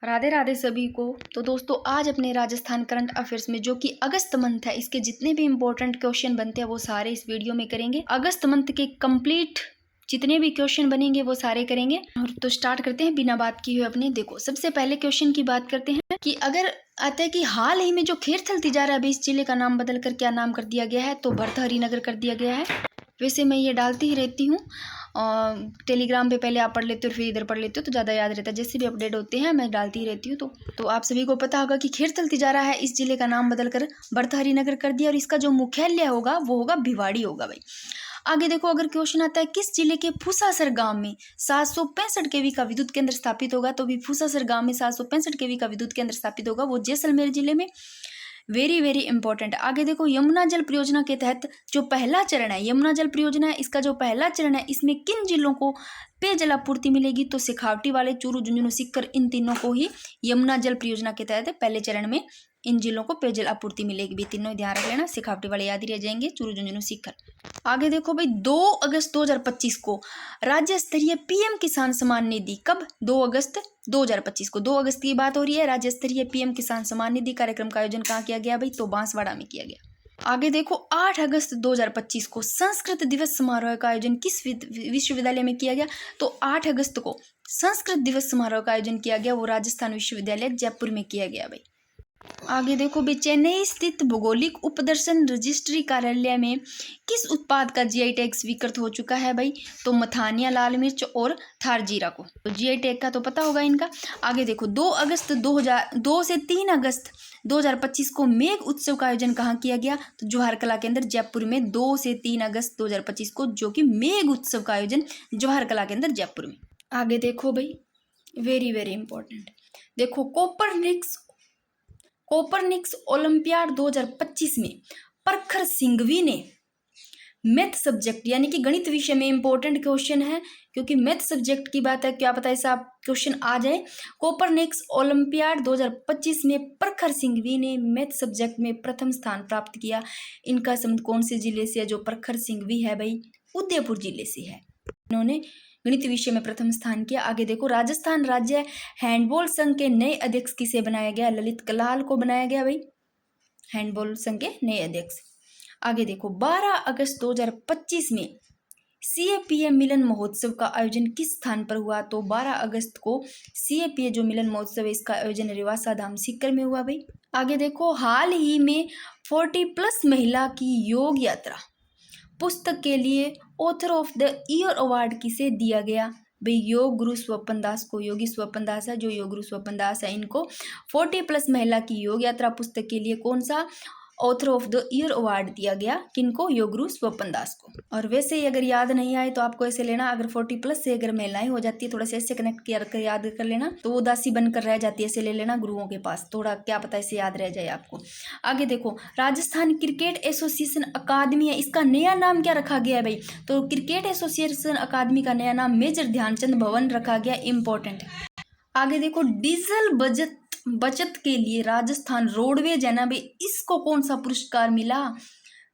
राधे राधे सभी को। तो दोस्तों आज अपने राजस्थान करंट अफेयर्स में जो कि अगस्त मंथ है इसके जितने भी इम्पोर्टेंट क्वेश्चन बनते हैं वो सारे इस वीडियो में करेंगे। अगस्त मंथ के कंप्लीट जितने भी क्वेश्चन बनेंगे वो सारे करेंगे। और तो स्टार्ट करते हैं बिना बात की हुए अपने। देखो सबसे पहले क्वेश्चन की बात करते हैं कि अगर आता है कि हाल ही में जो खेरथल तिजारा अभी इस जिले का नाम बदल कर क्या नाम कर दिया गया है, तो भर्तहरि नगर कर दिया गया है। वैसे मैं ये डालती ही रहती हूँ और टेलीग्राम पे पहले आप पढ़ लेते हो फिर इधर पढ़ लेते हो तो ज़्यादा याद रहता है। जैसे भी अपडेट होते हैं मैं डालती ही रहती हूँ। तो आप सभी को पता होगा कि खेरथल तिजारा है इस जिले का नाम बदल कर भर्तहरि नगर कर दिया और इसका जो मुख्यालय होगा वो होगा भिवाड़ी होगा भाई। आगे देखो अगर क्वेश्चन आता है किस जिले के फूसासर गांव में 765 केवी का विद्युत केंद्र स्थापित होगा, तो भी फूसासर गांव में 765 केवी का विद्युत केंद्र स्थापित होगा, वो जैसलमेर जिले में। Very very important. आगे देखो यमुना जल परियोजना के तहत जो पहला चरण है, यमुना जल परियोजना है, इसका जो पहला चरण है इसमें किन जिलों को पेयजल आपूर्ति मिलेगी, तो सिखावटी वाले, चूरू, झुंझुनू, सीकर, इन तीनों को ही यमुना जल परियोजना के तहत पहले चरण में इन जिलों को पेयजल आपूर्ति मिलेगी भी। तीनों ध्यान रख लेना, सिखावटी वाले याद ही रह जाएंगे, चूरू, झुंझुनू, सीकर। आगे देखो भाई 2 अगस्त 2025 को राज्य स्तरीय पीएम किसान सम्मान निधि, कब? 2 अगस्त 2025 को, 2 अगस्त की बात हो रही है। राज्य स्तरीय पीएम किसान सम्मान निधि कार्यक्रम का आयोजन कहाँ किया गया भाई, तो बांसवाड़ा में किया गया। आगे देखो 8 अगस्त 2025 को संस्कृत दिवस समारोह का आयोजन किस विश्वविद्यालय में किया गया, तो 8 अगस्त को संस्कृत दिवस समारोह का आयोजन किया गया, वो राजस्थान विश्वविद्यालय जयपुर में किया गया भाई। आगे देखो चेन्नई स्थित भौगोलिक उपदर्शन रजिस्ट्री कार्यालय में किस उत्पाद का जीआई टैग स्वीकृत हो चुका है भाई, तो मथानिया, लाल मिर्च और थार जीरा को। तो जीआई टैग का तो पता होगा इनका। आगे देखो 2 से 3 अगस्त 2025 को मेघ उत्सव का आयोजन कहाँ किया गया, तो जवाहर कला केंद्र जयपुर में। 2 से 3 अगस्त 2025 को जो कि मेघ उत्सव का आयोजन जवाहर कला केंद्र जयपुर में। आगे देखो भाई वेरी वेरी इंपॉर्टेंट, देखो कोपरनिक्स ओलंपियाड 2025 में प्रखर सिंघवी ने मैथ सब्जेक्ट यानी कि गणित विषय में इंपॉर्टेंट क्वेश्चन है, क्योंकि मैथ सब्जेक्ट की बात है, क्या पता ऐसा क्वेश्चन आ जाए। कोपरनिक्स ओलंपियाड 2025 में प्रखर सिंघवी ने मैथ सब्जेक्ट में प्रथम स्थान प्राप्त किया। इनका संबंध कौन से जिले से है? जो प्रखर सिंघवी है भाई उदयपुर जिले से है। इन्होंने गणित विषय में प्रथम स्थान किया। आगे देखो राजस्थान राज्य हैंडबॉल संघ के नए अध्यक्ष किसे बनाया गया? ललित कलाल को बनाया गया भाई, हैंडबॉल संघ के नए अध्यक्ष। आगे देखो 12 अगस्त 2025 में सीएपीए मिलन महोत्सव का आयोजन किस स्थान पर हुआ, तो 12 अगस्त को सीएपीए जो मिलन महोत्सव है इसका आयोजन रिवासा धाम सीकर में हुआ भाई। आगे देखो हाल ही में 40+ महिला की योग यात्रा पुस्तक के लिए author of the year award किसे दिया गया भाई? योग गुरु स्वपन दास को। योगी स्वपन दास है जो योग गुरु स्वपन दास है, इनको 40+ महिला की योग यात्रा पुस्तक के लिए कौन सा author of the year award दिया गया? किनको? योग गुरु स्वपन दास को। और वैसे ही अगर याद नहीं आए तो आपको ऐसे लेना, अगर 40+ से अगर महिलाएं हो जाती है थोड़ा सा ऐसे कनेक्ट कर याद कर लेना, तो वो दासी बनकर रह जाती है, ऐसे ले लेना गुरुओं के पास, थोड़ा क्या पता ऐसे याद रह जाए आपको। आगे देखो राजस्थान क्रिकेट एसोसिएशन अकादमी है, इसका नया नाम क्या रखा गया है भाई? तो क्रिकेट एसोसिएशन अकादमी का नया नाम मेजर ध्यानचंद भवन रखा गया, इंपॉर्टेंट। आगे देखो डीजल बचत के लिए राजस्थान रोडवेज है ना भाई, इसको कौन सा पुरस्कार मिला?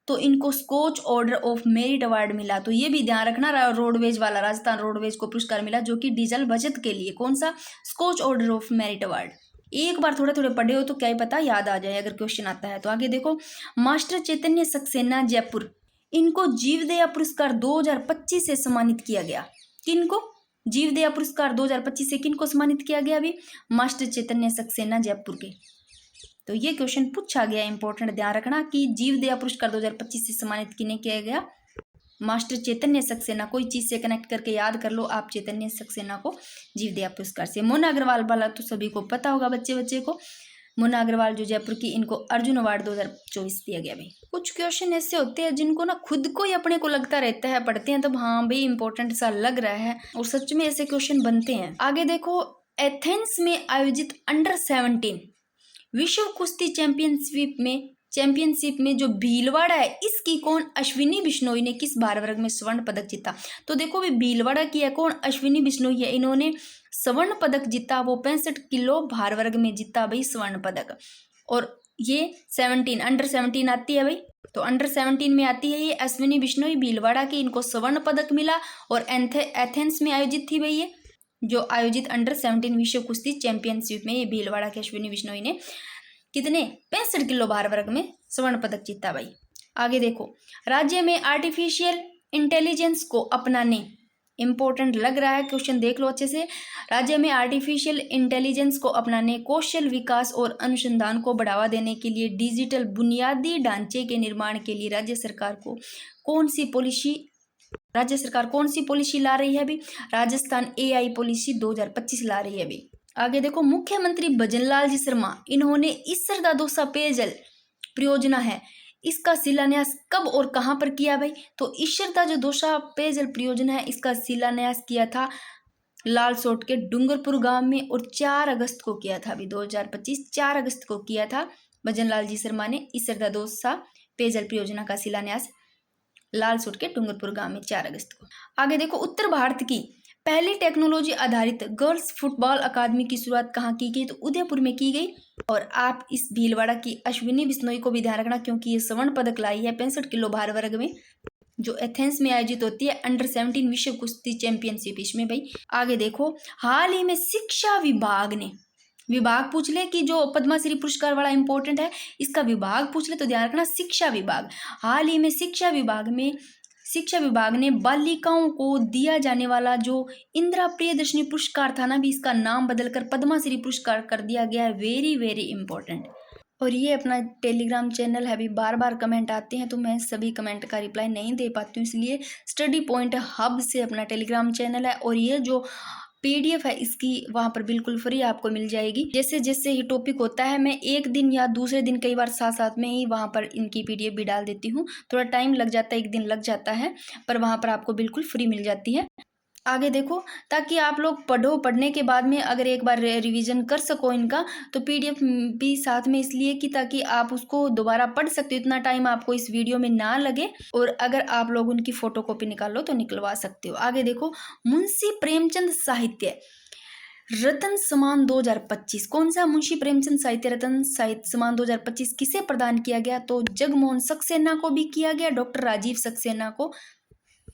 तो इनको Skoch order of merit award मिला। तो ये भी ध्यान रखना, रोडवेज वाला राजस्थान रोडवेज को पुरस्कार मिला जो कि डीजल बचत के लिए, कौन सा? Skoch order of merit award. एक बार थोड़े थोड़े पढ़े हो तो क्या ही पता याद आ जाए अगर क्वेश्चन आता है तो। आगे देखो मास्टर चैतन्य सक्सेना जयपुर, इनको जीवदया पुरस्कार 2025 से सम्मानित किया गया। किनको? जीवदया पुरस्कार 2025 से किनको सम्मानित किया गया अभी? मास्टर चैतन्य सक्सेना जयपुर के। तो ये क्वेश्चन पूछा गया, इंपॉर्टेंट, ध्यान रखना कि जीवदया पुरस्कार 2025 से सम्मानित किन्हें किया गया? मास्टर चैतन्य सक्सेना। कोई चीज से कनेक्ट करके याद कर लो आप चैतन्य सक्सेना को जीवदया पुरस्कार से। मोना अग्रवाल वाला तो सभी को पता होगा, बच्चे को। मोना अग्रवाल जो जयपुर की, इनको अर्जुन अवार्ड 2024 दिया गया भाई। कुछ क्वेश्चन ऐसे होते हैं जिनको ना खुद को ही अपने को लगता रहता है, पढ़ते हैं तब हाँ भाई इंपॉर्टेंट सा लग रहा है, और सच में ऐसे क्वेश्चन बनते हैं। आगे देखो एथेंस में आयोजित अंडर 17 विश्व कुश्ती चैंपियनशिप में जो भीलवाड़ा है इसकी कौन? अश्विनी बिश्नोई ने किस भार वर्ग में स्वर्ण पदक जीता? तो देखो भाई भीलवाड़ा की है कौन? अश्विनी बिश्नोई है, इन्होंने स्वर्ण पदक जीता, वो 65 किलो भार वर्ग में जीता भाई स्वर्ण पदक। और ये 17 अंडर 17 आती है भाई, तो अंडर 17 में आती है ये अश्विनी बिश्नोई भीलवाड़ा की, इनको स्वर्ण पदक मिला और एथेंस में आयोजित थी भाई ये। जो आयोजित अंडर 17 विश्व कुश्ती चैंपियनशिप में ये भीलवाड़ा के अश्विनी बिश्नोई ने कितने 65 किलो भार वर्ग में स्वर्ण पदक जीता भाई। आगे देखो, राज्य में आर्टिफिशियल इंटेलिजेंस को अपनाने, इंपॉर्टेंट लग रहा है क्वेश्चन, देख लो अच्छे से। राज्य में आर्टिफिशियल इंटेलिजेंस को अपनाने, कौशल विकास और अनुसंधान को बढ़ावा देने के लिए डिजिटल बुनियादी ढांचे के निर्माण के लिए राज्य सरकार कौन सी पॉलिसी ला रही है अभी? राजस्थान एआई पॉलिसी 2025 ला रही है अभी। आगे देखो, मुख्यमंत्री भजनलाल जी शर्मा, इन्होंने ईसरदा दौसा पेयजल परियोजना है, इसका शिलान्यास कब और कहाँ पर किया भाई? तो ईसरदा जो दौसा पेयजल परियोजना है, इसका शिलान्यास किया था लालसोट के डूंगरपुर गांव में, और 4 अगस्त को किया था अभी 2025, 4 अगस्त को किया था भजनलाल जी शर्मा ने ईसरदा दौसा पेयजल परियोजना का शिलान्यास लालसोट के डूंगरपुर गांव में 4 अगस्त को। आगे देखो, उत्तर भारत की पहली टेक्नोलॉजी आधारित गर्ल्स फुटबॉल अकादमी की शुरुआत कहाँ की गई? तो उदयपुर में की गई। और आप इस भीलवाड़ा की अश्विनी बिश्नोई को भी ध्यान रखना, क्योंकि ये स्वर्ण पदक लाई है 65 किलो भार वर्ग में, जो एथेंस में आयोजित होती है अंडर 17 विश्व कुश्ती चैंपियनशिप, इसमें भाई। आगे देखो, हाल ही में शिक्षा विभाग ने, विभाग पूछ ले कि जो पद्मश्री पुरस्कार वाला इंपॉर्टेंट है, इसका विभाग पूछ ले तो ध्यान रखना शिक्षा विभाग। हाल ही में शिक्षा विभाग ने बालिकाओं को दिया जाने वाला जो इंदिरा प्रियदर्शनी पुरस्कार था ना, भी इसका नाम बदलकर पद्मश्री पुरस्कार कर दिया गया है। Very very important. और ये अपना टेलीग्राम चैनल है, अभी बार बार कमेंट आते हैं तो मैं सभी कमेंट का रिप्लाई नहीं दे पाती हूँ, इसलिए स्टडी पॉइंट हब से अपना टेलीग्राम चैनल है, और ये जो PDF है इसकी वहाँ पर बिल्कुल फ्री आपको मिल जाएगी। जैसे जैसे ही टॉपिक होता है, मैं एक दिन या दूसरे दिन कई बार साथ साथ में ही वहाँ पर इनकी PDF भी डाल देती हूँ। थोड़ा टाइम लग जाता है, एक दिन लग जाता है, पर वहाँ पर आपको बिल्कुल फ्री मिल जाती है। आगे देखो, ताकि आप लोग पढ़ने के बाद में अगर एक बार रिवीजन कर सको इनका, तो PDF भी साथ में इसलिए कि ताकि आप उसको दोबारा पढ़ सकते हो, इतना टाइम आपको इस वीडियो में ना लगे, और अगर आप लोग उनकी फोटोकॉपी निकालो तो निकलवा सकते हो। आगे देखो, मुंशी प्रेमचंद साहित्य रत्न सम्मान 2025, कौन सा मुंशी प्रेमचंद साहित्य रत्न सम्मान 2025 किसे प्रदान किया गया? तो जगमोहन सक्सेना को भी किया गया, डॉक्टर राजीव सक्सेना को।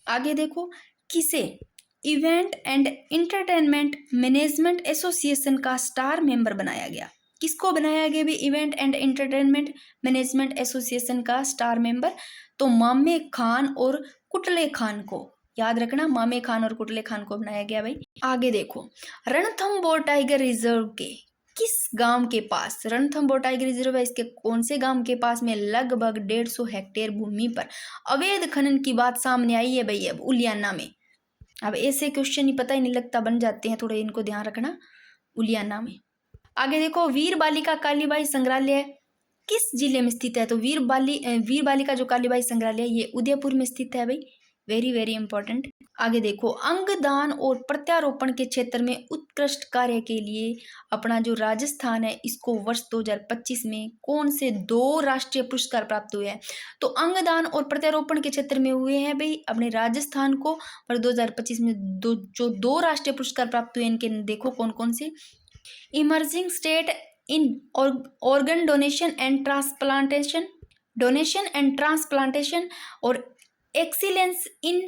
आगे देखो, किसे event and entertainment management association का स्टार मेंबर बनाया गया? किसको बनाया गया भी event and entertainment management association का स्टार मेंबर? तो मामे खान और कुटले खान को, याद रखना, मामे खान और कुटले खान को बनाया गया भाई। आगे देखो, रणथंभौर टाइगर रिजर्व के किस गांव के पास, रणथंभौर टाइगर रिजर्व है, इसके कौन से गांव के पास में लगभग 150 हेक्टेयर भूमि पर अवैध खनन की बात सामने आई है भाई अब उलियाना में। अब ऐसे क्वेश्चन ही पता ही नहीं लगता बन जाते हैं, थोड़ा इनको ध्यान रखना, उलियाना में। आगे देखो, वीर बालिका कालीबाई संग्रहालय किस जिले में स्थित है? तो वीर बालिका जो कालीबाई संग्रहालय ये उदयपुर में स्थित है भाई। Very very important. आगे देखो, अंगदान और प्रत्यारोपण के क्षेत्र में उत्कृष्ट कार्य के लिए अपना जो राजस्थान है, इसको वर्ष 2025 में कौन से 2 राष्ट्रीय पुरस्कार प्राप्त हुए हैं? तो अंगदान और प्रत्यारोपण के क्षेत्र में हुए हैं भाई अपने राजस्थान को, और 2025 में जो 2 राष्ट्रीय पुरस्कार प्राप्त हुए इनके देखो कौन कौन से। Emerging state in organ donation and transplantation और excellence in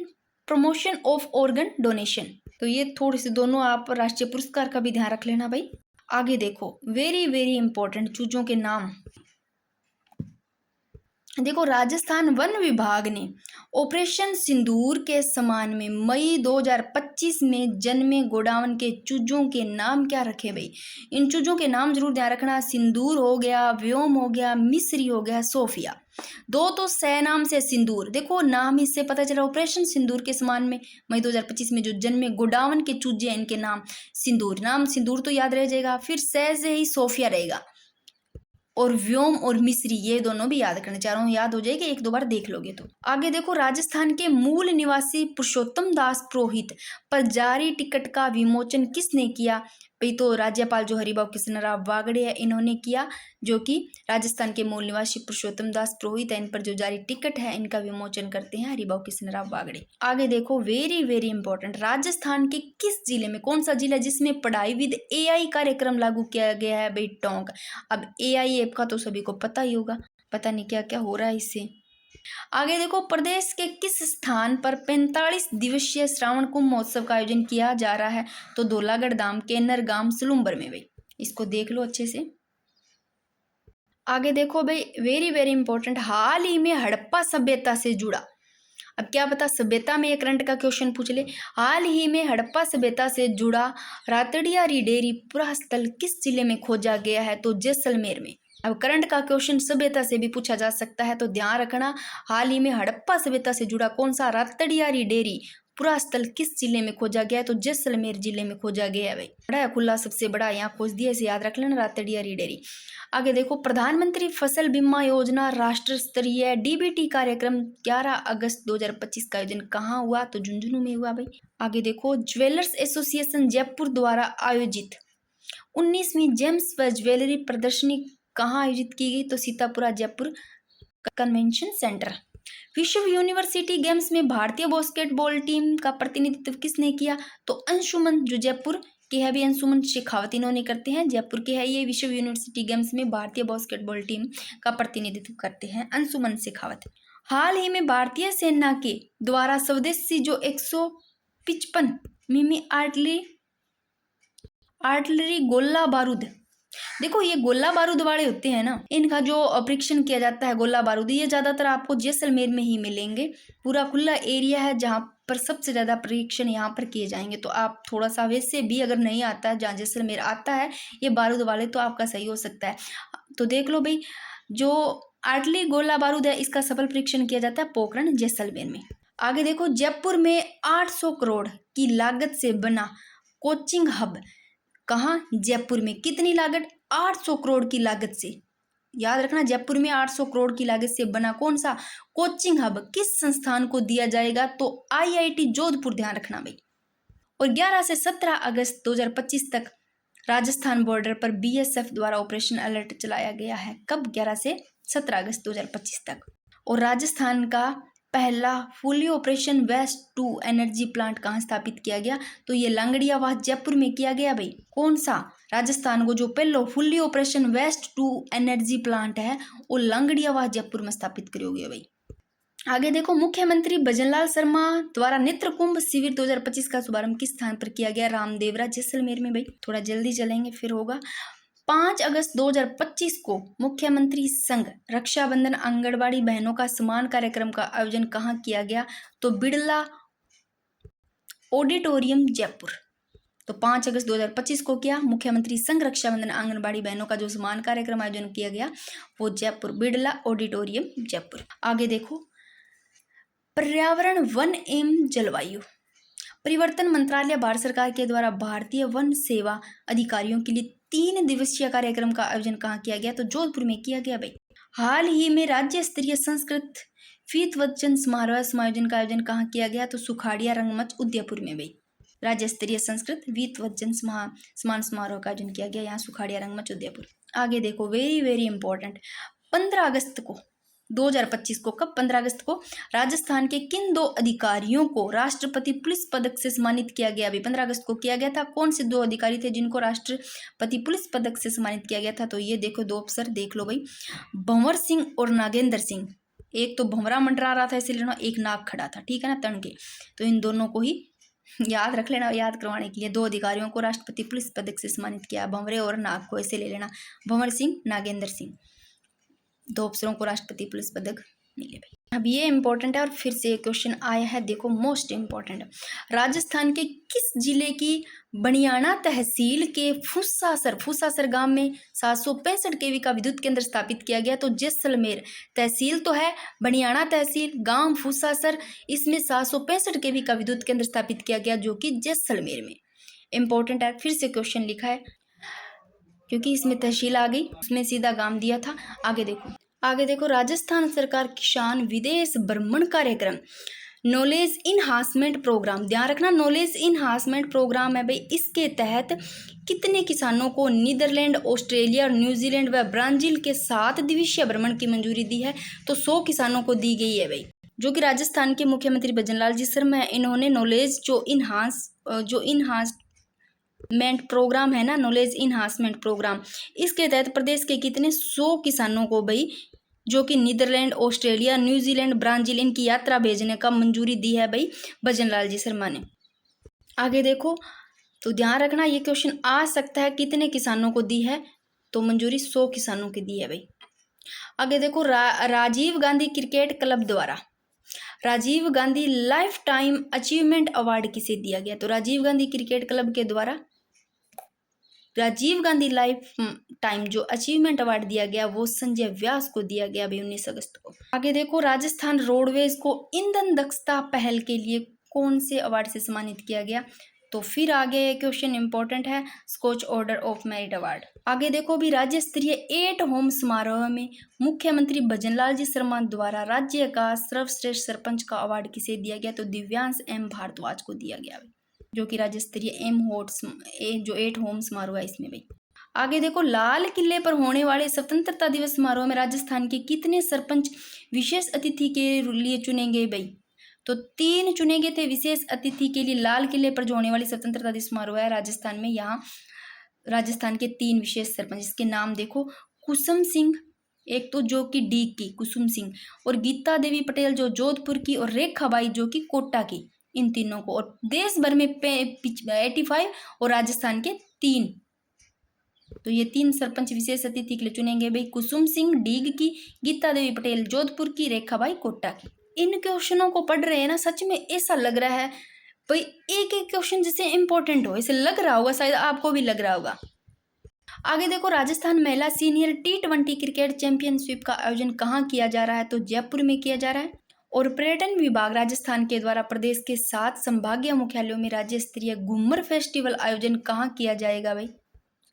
promotion of organ donation. तो ये थोड़ी सी दोनों आप राष्ट्रीय पुरस्कार का भी ध्यान रख लेना भाई। आगे देखो, वेरी वेरी इंपॉर्टेंट, चूजों के नाम देखो, राजस्थान वन विभाग ने ऑपरेशन सिंदूर के समान में मई 2025 में जन्मे गोडावन के चूजों के नाम क्या रखे भाई? इन चूजों के नाम जरूर ध्यान रखना, सिंदूर हो गया, व्योम हो गया, मिस्री हो गया, सोफिया। 2 तो सह नाम से सिंदूर, देखो नाम इससे पता चला ऑपरेशन सिंदूर के समान में मई 2025 में जो जन्मे गोडावन के चूजे हैं इनके नाम सिंदूर, नाम सिंदूर तो याद रह जाएगा, फिर सह से ही सोफिया रहेगा, और व्योम और मिस्री ये दोनों भी याद करने, चारों याद हो जाएगी, 1-2 बार देख लोगे तो। आगे देखो, राजस्थान के मूल निवासी पुरुषोत्तम दास पुरोहित पर जारी टिकट का विमोचन किसने किया भाई? तो राज्यपाल जो हरिभाऊ कृष्णराव बागड़े है इन्होंने किया, जो कि राजस्थान के मूल निवासी पुरुषोत्तम दास पुरोहित है, इन पर जो जारी टिकट है इनका विमोचन करते हैं हरिभाऊ कृष्णराव बागड़े। आगे देखो, वेरी वेरी इंपॉर्टेंट, राजस्थान के किस जिले में, कौन सा जिला जिसमें पढ़ाई विद AI कार्यक्रम लागू किया गया है भाई? टोंक। अब AI ऐप का तो सभी को पता ही होगा, पता नहीं क्या क्या हो रहा है इससे। आगे देखो, प्रदेश के किस स्थान पर 45 दिवसीय श्रावण कुंभ महोत्सव का आयोजन किया जा रहा है? तो धौलागढ़ धाम, केनरगाम, सलूम्बर में भाई। इसको देख लो अच्छे से। आगे देखो भाई, वेरी वेरी इंपॉर्टेंट, हाल ही में हड़प्पा सभ्यता से जुड़ा। अब क्या पता सभ्यता में एक करंट का क्वेश्चन पूछ ले। हाल ही में हड़प्पा सभ्यता से जुड़ा रातड़ियारी डेयरी पुरास्थल किस जिले में खोजा गया है? तो जैसलमेर में। अब करंट का क्वेश्चन सभ्यता से भी पूछा जा सकता है, तो ध्यान रखना, हाल ही में हड़प्पा सभ्यता से जुड़ा कौन सा रातड़ियारी डेयरी पुरास्थल किस जिले में खोजा गया है? तो जैसलमेर जिले में खोजा गया है भाई। बड़ा है खुला, सबसे बड़ा यहाँ खोज दिया, इसे याद रख लेना, रातड़ियारी डेयरी। आगे देखो, प्रधानमंत्री फसल बीमा योजना राष्ट्र स्तरीय डीबीटी कार्यक्रम 11 अगस्त 2025 का आयोजन कहाँ हुआ? तो झुंझुनू में हुआ भाई। आगे देखो, ज्वेलर्स एसोसिएशन जयपुर द्वारा आयोजित 19वीं जेम्स व ज्वेलरी प्रदर्शनी कहाँ आयोजित की गई? तो सीतापुरा जयपुर कन्वेंशन सेंटर। विश्व यूनिवर्सिटी गेम्स में भारतीय बास्केटबॉल टीम का प्रतिनिधित्व किसने किया? तो अंशुमन, जो जयपुर के है भी, अंशुमन शेखावत इन्होंने करते हैं, जयपुर के है ये। विश्व यूनिवर्सिटी गेम्स में भारतीय बास्केटबॉल टीम का प्रतिनिधित्व करते हैं अंशुमन शेखावत। हाल ही में भारतीय सेना के द्वारा स्वदेशी जो 155 मिमी आर्टिलरी गोला बारूद, देखो ये गोला बारूद वाले होते हैं ना, इनका जो परीक्षण किया जाता है गोला बारूद, ये ज्यादातर आपको जैसलमेर में ही मिलेंगे। पूरा खुला एरिया है जहाँ पर सबसे ज्यादा परीक्षण यहाँ पर किए जाएंगे। तो आप थोड़ा सा वैसे भी अगर नहीं आता है, जहाँ जैसलमेर आता है ये बारूद वाले, तो आपका सही हो सकता है। तो देख लो भाई, जो आर्टिलरी गोला बारूद है इसका सफल परीक्षण किया जाता है पोखरण जैसलमेर में। आगे देखो, जयपुर में 800 करोड़ की लागत से बना कोचिंग हब कहाँ? जयपुर में। कितनी लागत? 800 करोड़ की लागत से। याद रखना, जयपुर में 800 करोड़ की लागत से बना कौन सा कोचिंग हब किस संस्थान को दिया जाएगा? तो आईआईटी जोधपुर, ध्यान रखना भाई। और 11 से 17 अगस्त 2025 तक राजस्थान बॉर्डर पर बीएसएफ द्वारा ऑपरेशन अलर्ट चलाया गया है। कब? 11 से 17 अगस्त 2025 तक। और राजस्थान का पहला fully operation waste to energy plant कहाँ स्थापित किया गया? तो ये लांगड़ियावास जयपुर में किया गया भाई। कौन सा? राजस्थान को जो पहला fully operation waste to energy plant है वो लांगड़ियावास जयपुर में स्थापित करोगे भाई। आगे देखो, मुख्यमंत्री भजनलाल शर्मा द्वारा नेत्र कुंभ शिविर 2025 का शुभारंभ किस स्थान पर किया गया? रामदेवरा जैसलमेर में भाई। थोड़ा जल्दी चलेंगे फिर होगा। 5 अगस्त 2025 को मुख्यमंत्री संघ रक्षाबंधन आंगनबाड़ी बहनों का सम्मान कार्यक्रम का आयोजन कहाँ किया गया? तो बिड़ला ऑडिटोरियम जयपुर। तो 5 अगस्त 2025 को क्या मुख्यमंत्री संघ रक्षाबंधन आंगनबाड़ी बहनों का जो सम्मान कार्यक्रम आयोजन किया गया वो जयपुर बिड़ला ऑडिटोरियम जयपुर। आगे देखो, पर्यावरण वन एवं जलवायु परिवर्तन मंत्रालय भारत सरकार के द्वारा भारतीय वन सेवा अधिकारियों के लिए 3 दिवसीय कार्यक्रम का आयोजन कहाँ किया गया? तो जोधपुर में किया गया भाई। हाल ही में राज्य स्तरीय संस्कृत फीत वचन समारोह समायोजन का आयोजन कहाँ किया गया? तो सुखाड़िया रंगमंच उदयपुर में भाई। राज्य स्तरीय संस्कृत वीत वचन सम्मान समारोह का आयोजन किया गया यहाँ सुखाड़िया रंगमंच उदयपुर। आगे देखो, वेरी वेरी इंपॉर्टेंट, 15 अगस्त को 2025 को, कब? 15 अगस्त को राजस्थान के किन 2 अधिकारियों को राष्ट्रपति पुलिस पदक से सम्मानित किया गया? अभी 15 अगस्त को किया गया था। कौन से 2 अधिकारी थे जिनको राष्ट्रपति पुलिस पदक से सम्मानित किया गया था? तो ये देखो 2 अफसर देख लो भाई, भंवर सिंह और नागेंद्र सिंह। एक तो भंवरा मंडरा रहा था इसीलिए एक नाग खड़ा था, ठीक है ना, तन के। तो इन दोनों को ही याद रख लेना, याद करवाने के लिए 2 अधिकारियों को राष्ट्रपति पुलिस पदक से सम्मानित किया, भंवरे और नाग को ऐसे ले लेना, भंवर सिंह, नागेंद्र सिंह। 2 अफसरों को राष्ट्रपति पुलिस पदक मिले भाई। अब ये इंपॉर्टेंट है और फिर से क्वेश्चन आया है, देखो मोस्ट इंपॉर्टेंट, राजस्थान के किस जिले की बनियाना तहसील के फुस्सासर गांव में 765 केवी का विद्युत केंद्र स्थापित किया गया? तो जैसलमेर तहसील तो है, बनियाना तहसील, गांव फुस्सासर, इसमें 765 केवी का विद्युत केंद्र स्थापित किया गया जो कि जैसलमेर में। इंपॉर्टेंट है, फिर से क्वेश्चन लिखा है क्योंकि इसमें तहसील आ गई, उसमें सीधा गांव दिया था। आगे देखो, राजस्थान सरकार किसान विदेश भ्रमण कार्यक्रम नॉलेज इनहांसमेंट प्रोग्राम, ध्यान रखना नॉलेज इनहांसमेंट प्रोग्राम है भाई। इसके तहत कितने किसानों को नीदरलैंड, ऑस्ट्रेलिया और न्यूजीलैंड व ब्राजील के 7 दिवसीय भ्रमण की मंजूरी दी है? तो 100 किसानों को दी गई है भाई, जो कि राजस्थान के मुख्यमंत्री भजनलाल जी शर्मा है। इन्होंने नॉलेज जो इनहांसमेंट प्रोग्राम है ना, नॉलेज इनहांसमेंट प्रोग्राम, इसके तहत प्रदेश के कितने 100 किसानों को भाई जो कि नीदरलैंड, ऑस्ट्रेलिया, न्यूजीलैंड, ब्राज़ील इनकी यात्रा भेजने का मंजूरी दी है भाई भजन लाल जी शर्मा ने। आगे देखो, तो ध्यान रखना ये क्वेश्चन आ सकता है, कितने किसानों को दी है, तो मंजूरी 100 किसानों की दी है भाई। आगे देखो, राजीव गांधी क्रिकेट क्लब द्वारा Rajiv Gandhi life time achievement award किसे दिया गया, तो राजीव गांधी क्रिकेट क्लब के द्वारा राजीव गांधी लाइफ टाइम जो अचीवमेंट अवार्ड दिया गया वो संजय व्यास को दिया गया भाई 19 अगस्त को। आगे देखो, राजस्थान रोडवेज को ईंधन दक्षता पहल के लिए कौन से अवार्ड से सम्मानित किया गया, तो फिर आगे क्वेश्चन इंपॉर्टेंट है, Skoch order of merit award. आगे देखो भी, राज्य स्तरीय 8 होम समारोह में मुख्यमंत्री भजनलाल जी शर्मा द्वारा राज्य का सर्वश्रेष्ठ सरपंच का अवार्ड किसे दिया गया, तो दिव्यांश एम भारद्वाज को दिया गया, जो कि राज्य स्तरीय जो 8 होम समारोह है इसमें भाई। आगे देखो, लाल किले पर होने वाले स्वतंत्रता दिवस समारोह में राजस्थान के कितने सरपंच विशेष अतिथि के लिए चुने गए भाई, तो 3 चुने गए थे विशेष अतिथि के लिए। लाल किले पर जो होने वाली स्वतंत्रता दिवस समारोह है राजस्थान में, यहाँ राजस्थान के 3 विशेष सरपंच, इसके नाम देखो, कुसुम सिंह एक तो जो कि डी की कुसुम सिंह, और गीता देवी पटेल जो जोधपुर की, और रेखाबाई जो कि कोटा की, इन तीनों को। और देश भर में 85 और राजस्थान के 3, तो ये 3 सरपंच विशेष अतिथि के लिए चुनेंगे भाई, कुसुम सिंह डीग की, गीता देवी पटेल जोधपुर की, रेखाबाई कोटा की। इन क्वेश्चनों को पढ़ रहे हैं ना, सच में ऐसा लग रहा है भाई एक एक क्वेश्चन जैसे इंपॉर्टेंट हो, ऐसे लग रहा होगा, शायद आपको भी लग रहा होगा। आगे देखो, राजस्थान महिला सीनियर T20 क्रिकेट चैंपियनशिप का आयोजन कहाँ किया जा रहा है, तो जयपुर में किया जा रहा है। और पर्यटन विभाग राजस्थान के द्वारा प्रदेश के 7 संभागीय मुख्यालयों में राज्य स्तरीय घूमर फेस्टिवल आयोजन कहाँ किया जाएगा भाई,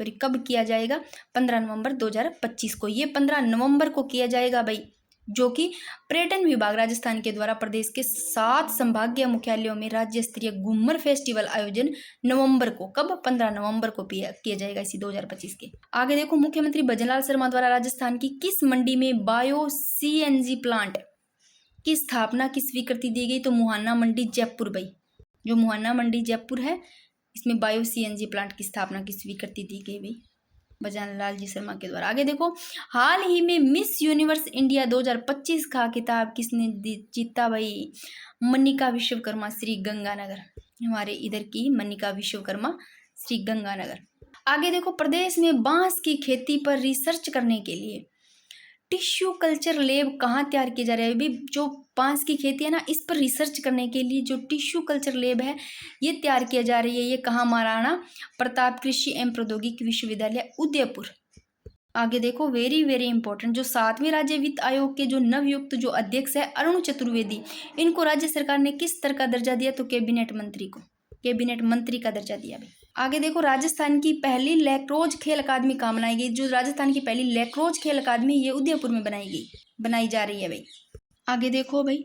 सॉरी कब किया जाएगा, 15 नवंबर 2025 को। ये 15 नवंबर को किया जाएगा भाई, जो कि पर्यटन विभाग राजस्थान के द्वारा प्रदेश के 7 संभागीय मुख्यालयों में राज्य स्तरीय घूमर फेस्टिवल आयोजन नवंबर को, कब, 15 नवंबर को किया जाएगा इसी 2025 के। आगे देखो, मुख्यमंत्री भजनलाल शर्मा द्वारा राजस्थान की किस मंडी में बायो CNG प्लांट की स्थापना की स्वीकृति दी गई, तो मुहाना मंडी जयपुर भाई, जो मुहाना मंडी जयपुर है इसमें बायो CNG प्लांट की स्थापना की स्वीकृति दी गई भाई भजनलाल जी शर्मा के द्वारा। आगे देखो, हाल ही में मिस यूनिवर्स इंडिया 2025 का खिताब किसने जीता भाई, मनिका विश्वकर्मा श्री गंगानगर, हमारे इधर की मनिका विश्वकर्मा श्री गंगानगर। आगे देखो, प्रदेश में बांस की खेती पर रिसर्च करने के लिए टिश्यू कल्चर लैब कहाँ तैयार किया जा रहा है अभी, जो बांस की खेती है ना इस पर रिसर्च करने के लिए जो टिश्यू कल्चर लैब है ये तैयार किया जा रही है, ये कहाँ, महाराणा प्रताप कृषि एवं प्रौद्योगिकी विश्वविद्यालय उदयपुर। आगे देखो, वेरी वेरी इंपॉर्टेंट, जो 7वें राज्य वित्त आयोग के जो नवयुक्त जो अध्यक्ष है अरुण चतुर्वेदी, इनको राज्य सरकार ने किस स्तर का दर्जा दिया, तो कैबिनेट मंत्री का दर्जा दिया भाई। आगे देखो, राजस्थान की पहली लैक्रोज खेल अकादमी कहाँ बनाई गई, जो राजस्थान की पहली लैक्रोज खेल अकादमी ये उदयपुर में बनाई जा रही है भाई। आगे देखो भाई,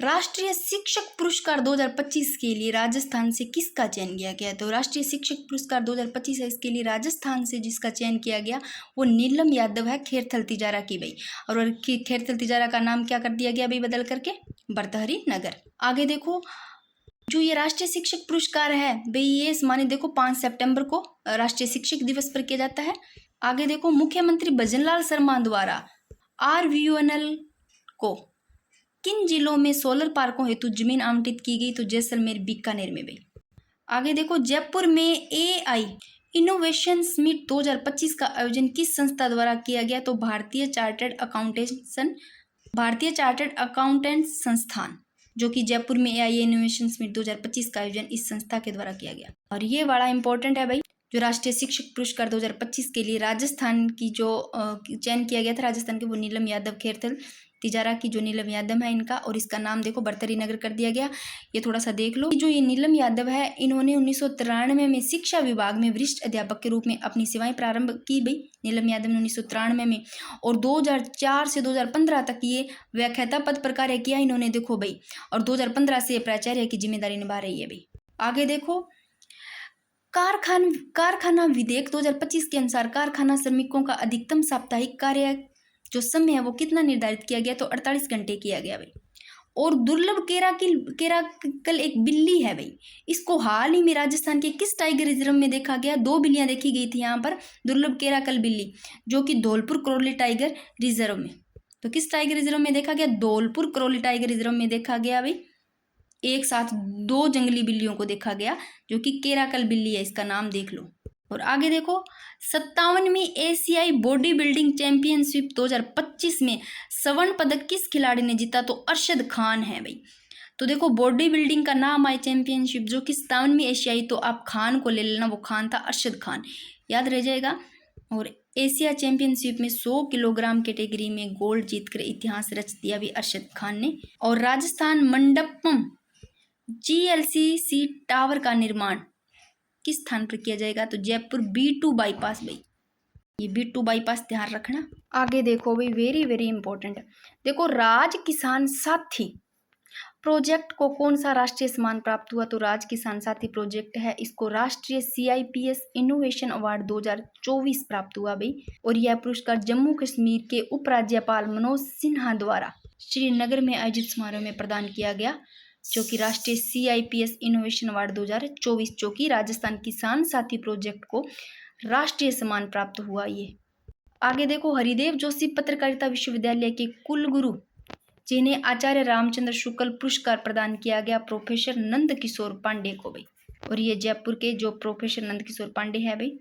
राष्ट्रीय शिक्षक पुरस्कार 2025 के लिए राजस्थान से किसका चयन किया गया, तो राष्ट्रीय शिक्षक पुरस्कार 2025 है, इसके लिए राजस्थान से जिसका चयन किया गया वो नीलम यादव है, खेरथल तिजारा की भाई। और खेरथल तिजारा का नाम क्या कर दिया गया भाई बदल करके, भर्तहरी नगर। आगे देखो, जो ये राष्ट्रीय शिक्षक पुरस्कार है भाई ये सम्मानित देखो 5 सितंबर को राष्ट्रीय शिक्षक दिवस पर किया जाता है। आगे देखो, मुख्यमंत्री भजनलाल शर्मा द्वारा RVNL को किन जिलों में सोलर पार्कों हेतु जमीन आवंटित की गई, तो जैसलमेर, बीकानेर में भाई। आगे देखो, जयपुर में AI इनोवेशन समिट 2025 का आयोजन किस संस्था द्वारा किया गया, तो भारतीय चार्टर्ड अकाउंटेंट संस्थान, जो कि जयपुर में AI इनोवेशन समिट 2025 का आयोजन इस संस्था के द्वारा किया गया। और ये बड़ा इंपॉर्टेंट है भाई, जो राष्ट्रीय शिक्षक पुरस्कार 2025 के लिए राजस्थान की जो चयन किया गया था राजस्थान के, वो नीलम यादव, खेरथल तिजारा की जो नीलम यादव है इनका, और इसका नाम देखो भर्तहरी नगर कर दिया गया। ये थोड़ा सा देख लो, जो ये नीलम यादव है इन्होंने 1993 में शिक्षा विभाग में वरिष्ठ अध्यापक के रूप में अपनी सेवाएं प्रारंभ की भाई, नीलम यादव ने 1993 में, और 2004 से 2015 तक ये व्याख्याता पद पर कार्य किया इन्होंने देखो भाई, और 2015 से प्राचार्य की जिम्मेदारी निभा रही है भाई। आगे देखो, कारखाना विधेयक 2025 के अनुसार कारखाना श्रमिकों का अधिकतम साप्ताहिक कार्य जो समय है वो कितना निर्धारित किया गया, तो 48 घंटे किया गया भाई। और दुर्लभ केराकल एक बिल्ली है भाई, इसको हाल ही में राजस्थान के किस टाइगर रिजर्व में देखा गया, 2 बिल्लियां देखी गई थी यहाँ पर, दुर्लभ केराकल बिल्ली, जो कि धौलपुर करौली टाइगर रिजर्व में, तो किस टाइगर रिजर्व में देखा गया? धौलपुर करौली टाइगर रिजर्व में देखा गया भाई। एक साथ 2 जंगली बिल्लियों को देखा गया, जो कि केराकल बिल्ली है, इसका नाम देख लो। और आगे देखो, 57वीं एशियाई बॉडी बिल्डिंग चैंपियनशिप 2025 में स्वर्ण पदक किस खिलाड़ी ने जीता? तो अरशद खान है भाई। तो देखो, बॉडी बिल्डिंग का नाम आई चैंपियनशिप जो कि 57वीं एशियाई, तो आप खान को ले लेना, वो खान था अरशद खान, याद रह जाएगा। और एशिया चैंपियनशिप में 100 किलोग्राम कैटेगरी में गोल्ड जीतकर इतिहास रच दिया भी अरशद खान ने। और राजस्थान मंडपम GLCC टावर का निर्माण किस स्थान पर किया जाएगा? तो जयपुर B2 बाईपास भाई, ये B2 बाईपास ध्यान रखना। आगे देखो भाई, वेरी वेरी इंपॉर्टेंट, देखो राज किसान साथी प्रोजेक्ट को कौन सा राष्ट्रीय सम्मान प्राप्त हुआ? तो राज किसान साथी प्रोजेक्ट है, इसको राष्ट्रीय CIPS इनोवेशन अवार्ड 2024 प्राप्त हुआ भाई। और यह पुरस्कार जम्मू कश्मीर के उपराज्यपाल मनोज सिन्हा द्वारा श्रीनगर में आयोजित समारोह में प्रदान किया गया, जो कि राष्ट्रीय CIPS इनोवेशन अवार्ड 2024, जो कि राजस्थान किसान साथी प्रोजेक्ट को राष्ट्रीय सम्मान प्राप्त हुआ। ये आगे देखो, हरिदेव जोशी पत्रकारिता विश्वविद्यालय के कुलगुरु जिन्हें आचार्य रामचंद्र शुक्ल पुरस्कार प्रदान किया गया प्रोफेसर नंद किशोर पांडे को भाई। और ये जयपुर के जो प्रोफेसर नंद किशोर पांडे है भाई,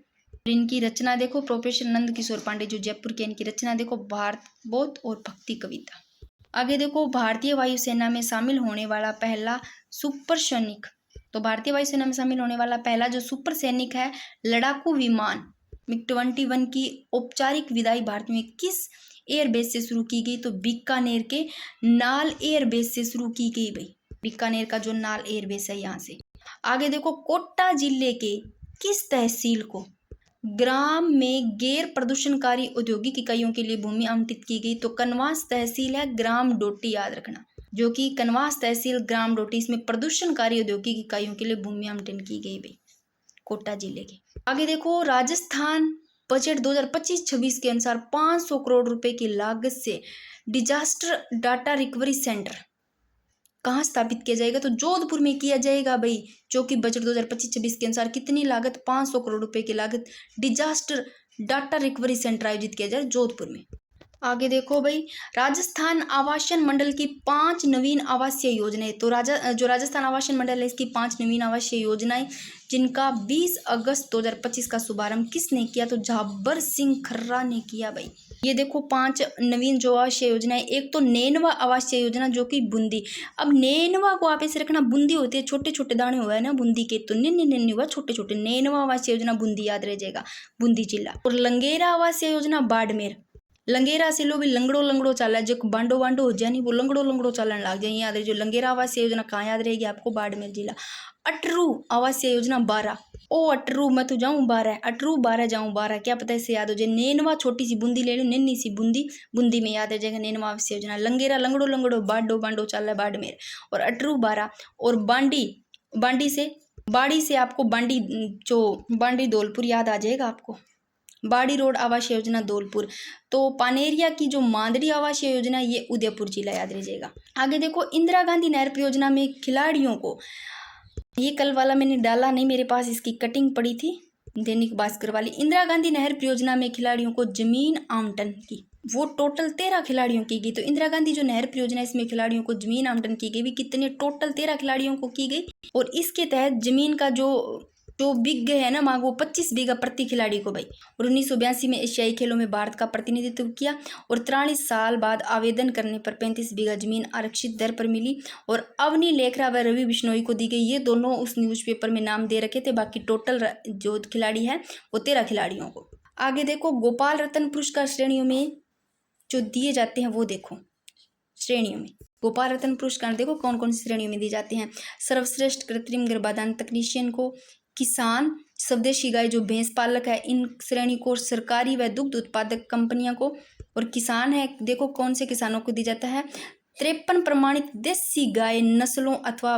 इनकी रचना देखो, प्रोफेसर नंद किशोर पांडे जो जयपुर के, इनकी रचना देखो, भारत बोध और भक्ति कविता। आगे देखो, भारतीय वायुसेना में शामिल होने वाला पहला सुपर सैनिक, तो भारतीय वायुसेना में शामिल होने वाला पहला जो सुपर सैनिक है लड़ाकू विमान MiG-21 की औपचारिक विदाई भारत में किस एयरबेस से शुरू की गई? तो बीकानेर के नाल एयरबेस से शुरू की गई भाई, बीकानेर का जो नाल एयरबेस है यहाँ से। आगे देखो, कोटा जिले के किस तहसील को ग्राम में गैर प्रदूषणकारी औद्योगिक इकाइयों के लिए भूमि आवंटित की गई? तो कनवास तहसील है ग्राम डोटी, याद रखना, जो कि कनवास तहसील ग्राम डोटी, इसमें प्रदूषणकारी औद्योगिक इकाइयों के लिए भूमि आवंटन की गई भाई, कोटा जिले के। आगे देखो, राजस्थान बजट 2025-26 के अनुसार 500 करोड़ रुपए की लागत से डिजास्टर डाटा रिकवरी सेंटर कहाँ स्थापित किया जाएगा? तो जोधपुर में किया जाएगा भाई, जो कि बजट 2025-26 के अनुसार कितनी लागत? 500 करोड़ रुपए की लागत, डिजास्टर डाटा रिकवरी सेंटर आयोजित किया जाए जोधपुर में। आगे देखो भाई, राजस्थान आवासन मंडल की 5 नवीन आवासीय योजनाएं, तो जो राजस्थान आवासन मंडल है इसकी 5 नवीन आवासीय योजनाएं, जिनका 20 अगस्त 2025 का शुभारंभ किसने किया? तो झाबर सिंह खर्रा ने किया भाई। ये देखो 5 नवीन जो आवासीय योजनाएं, एक तो नैनवा आवासीय योजना जो कि बूंदी, अब नैनवा को आप ऐसे रखना, बूंदी होती है, छोटे छोटे दाने हुआ है ना बूंदी के, तो निन्न हुआ छोटे छोटे, नैनवा आवासीय योजना बूंदी, याद रह जाएगा, बूंदी जिला। और लंगेरा आवासीय योजना बाड़मेर, लंगेरा से लो भी लंगड़ो लंगड़ो चाला, जो बांडो बांडो हो जाए नहीं वो लंगड़ो लंगड़ो चालन लग जाए, याद रहे। जो लंगेरा आवासीय योजना कहाँ याद रहेगी आपको? बाड़मेर जिला। अटरू आवासीय योजना 12, ओ अटरू मैं तो जाऊँ 12, अटरू 12 जाऊँ 12, क्या पता इससे याद हो जाए। नैनवा छोटी सी बूंदी ले लो, नन्ही सी बूंदी, बूंदी में याद रह जाएगा नैनवा आवासीय योजना। लंगेरा लंगड़ो लंगड़ो, बांडो बांडो चाला बाड़मेर, और अटरू 12। और बाड़ी से आपको बांडी धौलपुर याद आ जाएगा आपको, बाड़ी रोड आवासीय योजना धौलपुर। तो पानेरिया की जो मांदड़ी आवासीय योजना ये उदयपुर जिला, याद रहिएगा। आगे देखो, इंदिरा गांधी नहर परियोजना में खिलाड़ियों को, ये कल वाला मैंने डाला नहीं, मेरे पास इसकी कटिंग पड़ी थी दैनिक भास्कर वाली। इंदिरा गांधी नहर परियोजना में खिलाड़ियों को जमीन आवंटन की, वो टोटल 13 खिलाड़ियों की गई। तो इंदिरा गांधी जो नहर परियोजना इसमें खिलाड़ियों को जमीन आवंटन की गई, कितने टोटल 13 खिलाड़ियों को की गई। और इसके तहत जमीन का जो बिग है ना मांग, वो 25 बीघा प्रति खिलाड़ी को भाई। और 1982 में एशियाई खेलों में भारत का प्रतिनिधित्व किया, और 43 साल बाद आवेदन करने पर 35 बीघा जमीन आरक्षित दर पर मिली, और अवनी लेखरा व रवि बिश्नोई को दी गई। ये दोनों उस न्यूज़पेपर में नाम दे रखे थे, बाकी टोटल जो खिलाड़ी हैं वो 13 खिलाड़ियों को। आगे देखो, गोपाल रत्न पुरस्कार श्रेणियों में जो दिए जाते हैं वो देखो, श्रेणियों में गोपाल रत्न पुरस्कार देखो कौन कौन सी श्रेणियों में दिए जाते हैं। सर्वश्रेष्ठ कृत्रिम गर्भाधान तकनीशियन को, किसान स्वदेशी गाय जो भैंस पालक है इन श्रेणी को, सरकारी व दुग्ध उत्पादक कंपनियां को। और किसान है देखो कौन से किसानों को दिया जाता है, 53 प्रमाणित देसी गाय नस्लों अथवा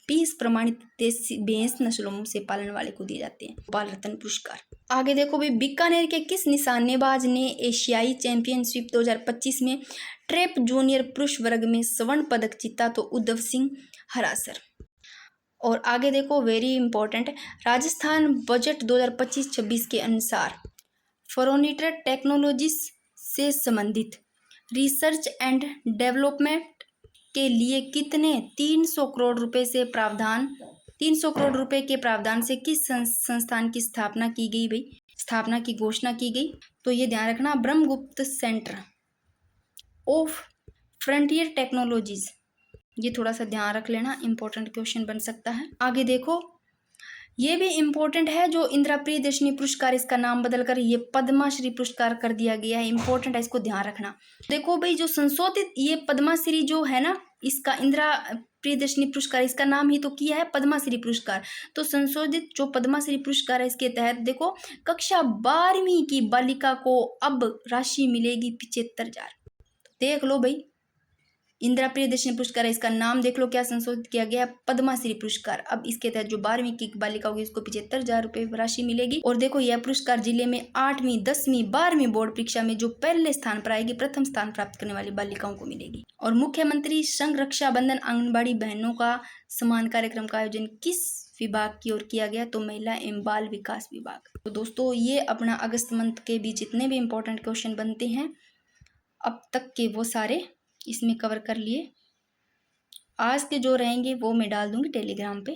20 प्रमाणित देसी भैंस नस्लों से पालन वाले को दिए जाते हैं गोपाल रत्न पुरस्कार। आगे देखो भाई, बीकानेर के किस निशानेबाज ने एशियाई चैंपियनशिप 2025 में ट्रैप जूनियर पुरुष वर्ग में स्वर्ण पदक जीता? तो उद्धव सिंह हरासर। और आगे देखो, वेरी इंपॉर्टेंट, राजस्थान बजट 2025-26 के अनुसार फ्रोनीटर टेक्नोलॉजीज से संबंधित रिसर्च एंड डेवलपमेंट के लिए कितने 300 करोड़ रुपए से प्रावधान 300 करोड़ रुपए के प्रावधान से किस संस्थान की स्थापना की गई भाई, स्थापना की घोषणा की गई? तो ये ध्यान रखना, Brahmagupta centre of frontier technologies, ये थोड़ा सा ध्यान रख लेना, इंपॉर्टेंट क्वेश्चन बन सकता है। आगे देखो, ये भी इम्पोर्टेंट है, जो इंदिरा प्रियदर्शनी पुरस्कार, इसका नाम बदलकर ये पद्माश्री पुरस्कार कर दिया गया है, इंपॉर्टेंट है, इसको ध्यान रखना। देखो भाई, जो संशोधित ये पद्माश्री जो है ना, इसका इंदिरा प्रियदर्शनी पुरस्कार, इसका नाम ही तो किया है पद्माश्री पुरस्कार। तो संशोधित जो पद्माश्री पुरस्कार है, इसके तहत देखो कक्षा 12वीं की बालिका को अब राशि मिलेगी 75,000। देख लो भाई, इंदिरा प्रियदर्शनी पुरस्कार है, इसका नाम देख लो क्या संशोधित किया गया है, पद्माश्री पुरस्कार। अब इसके तहत जो 12वीं की बालिका होगी इसको 75,000 रुपये राशि मिलेगी। और देखो यह पुरस्कार जिले में 8वीं 10वीं 12वीं बोर्ड परीक्षा में जो पहले स्थान पर आएगी, प्रथम स्थान प्राप्त करने वाली बालिकाओं को मिलेगी। और मुख्यमंत्री संघ रक्षाबंधन आंगनबाड़ी बहनों का समान कार्यक्रम का आयोजन किस विभाग की ओर किया गया? तो महिला एवं बाल विकास विभाग। तो दोस्तों, ये अपना अगस्त मंथ के भी जितने भी इंपॉर्टेंट क्वेश्चन बनते हैं अब तक के, वो सारे इसमें कवर कर लिए। आज के जो रहेंगे वो मैं डाल दूंगी टेलीग्राम पे।